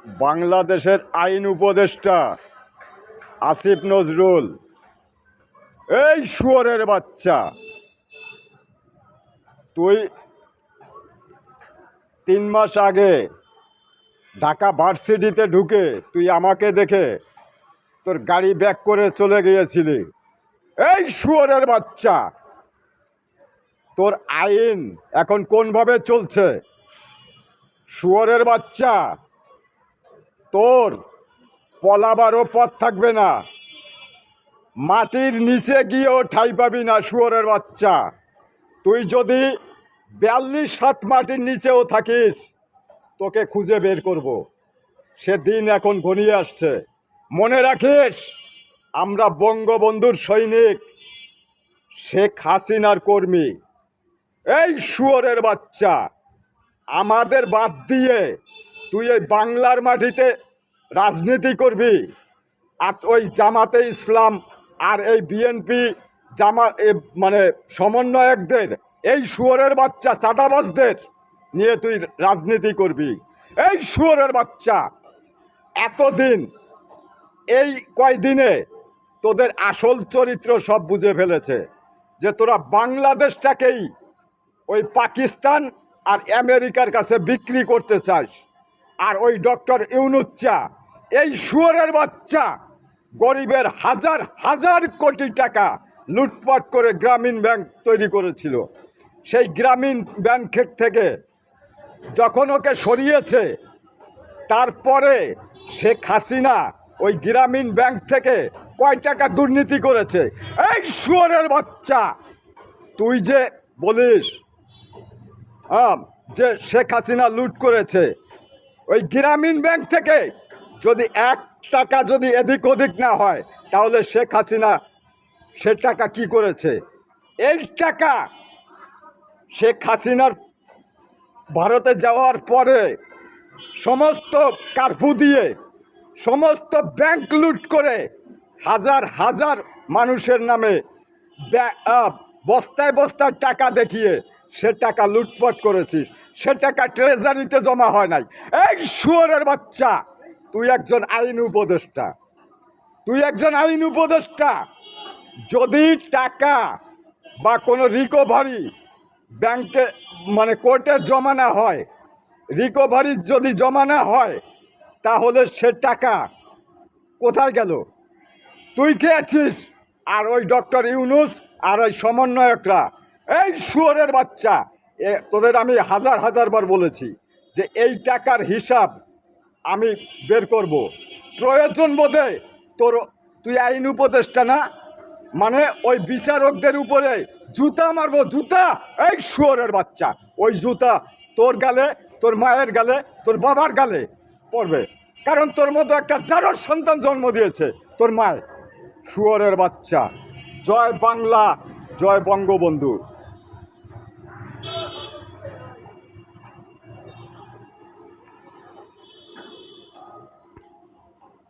বাংলাদেশের আইন উপদেষ্টা আসিফ নজরুল, এই শুয়োরের বাচ্চা, তুই 3 মাস আগে ঢাকা ভার্সিটিতে ঢুকে তুই আমাকে দেখে তোর গাড়ি ব্যাক করে চলে গিয়েছিলি। এই শুয়োরের বাচ্চা, তোর আইন এখন কোনভাবে চলছে? শুয়োরের বাচ্চা, তোর পলাবারও পথ থাকবে না, মাটির নিচে গিয়েও ঠাঁই পাবি না। শুয়োরের বাচ্চা, তুই যদি 42 হাত মাটির নিচেও থাকিস, তোকে খুঁজে বের করব। সেদিন এখন ঘনিয়ে আসছে। মনে রাখিস, আমরা বঙ্গবন্ধুর সৈনিক, শেখ হাসিনার কর্মী। এই শুয়োরের বাচ্চা, আমাদের বাদ দিয়ে তুই এই বাংলার মাটিতে রাজনীতি করবি, আর ওই জামাতে ইসলাম আর এই বিএনপি মানে সমন্বয়কদের, এই শুয়োরের বাচ্চা চাঁদাবাজদের নিয়ে তুই রাজনীতি করবি। এই শুয়োরের বাচ্চা, এতদিন, এই কয়দিনে তোদের আসল চরিত্র সব বুঝে ফেলেছে, যে তোরা বাংলাদেশটাকেই ওই পাকিস্তান আর আমেরিকার কাছে বিক্রি করতে চাস। আর ওই ডক্টর ইউনূস, এই শুয়োরের বাচ্চা, গরিবের হাজার হাজার কোটি টাকা লুটপাট করে গ্রামীণ ব্যাংক তৈরি করেছিল। সেই গ্রামীণ ব্যাংকের থেকে যখন ওকে সরিয়েছে, তারপরে শেখ হাসিনা ওই গ্রামীণ ব্যাংক থেকে কয় টাকা দুর্নীতি করেছে? এই শুয়োরের বাচ্চা, তুই যে বলিস যে শেখ হাসিনা লুট করেছে, ওই গ্রামীণ ব্যাংক থেকে যদি 1 টাকা যদি এদিক ওদিক না হয়, তাহলে শেখ হাসিনা সে টাকা কি করেছে? এই টাকা শেখ হাসিনার ভারতে যাওয়ার পরে সমস্ত কারফু দিয়ে সমস্ত ব্যাংক লুট করে হাজার হাজার মানুষের নামে বস্তায় বস্তায় টাকা দেখিয়ে সে টাকা লুটপাট করেছিস। সে টাকা ট্রেজারিতে জমা হয় নাই। এই শুয়োরের বাচ্চা, তুই একজন আইন উপদেষ্টা, তুই একজন আইন উপদেষ্টা। যদি টাকা বা কোনো রিকভারি ব্যাংকে মানে কোর্টে জমা না হয়, রিকভারি যদি জমা না হয়, তাহলে সে টাকা কোথায় গেল? তুই খেয়েছিস, আর ওই ডক্টর ইউনূস আর ওই সমন্বয়করা। এই শুয়োরের বাচ্চা, তোদের আমি হাজার হাজারবার বলেছি যে এই টাকার হিসাব আমি বের করব। প্রয়োজন বোধে তুই আইন উপদেষ্টা না, মানে ওই বিচারকদের উপরে জুতা মারবো, জুতা। এই শুয়োরের বাচ্চা, ওই জুতা তোর গালে, তোর মায়ের গালে, তোর বাবার গালে পড়বে, কারণ তোর মতো একটা জারজ সন্তান জন্ম দিয়েছে তোর মায়। শুয়োরের বাচ্চা, জয় বাংলা, জয় বঙ্গবন্ধু।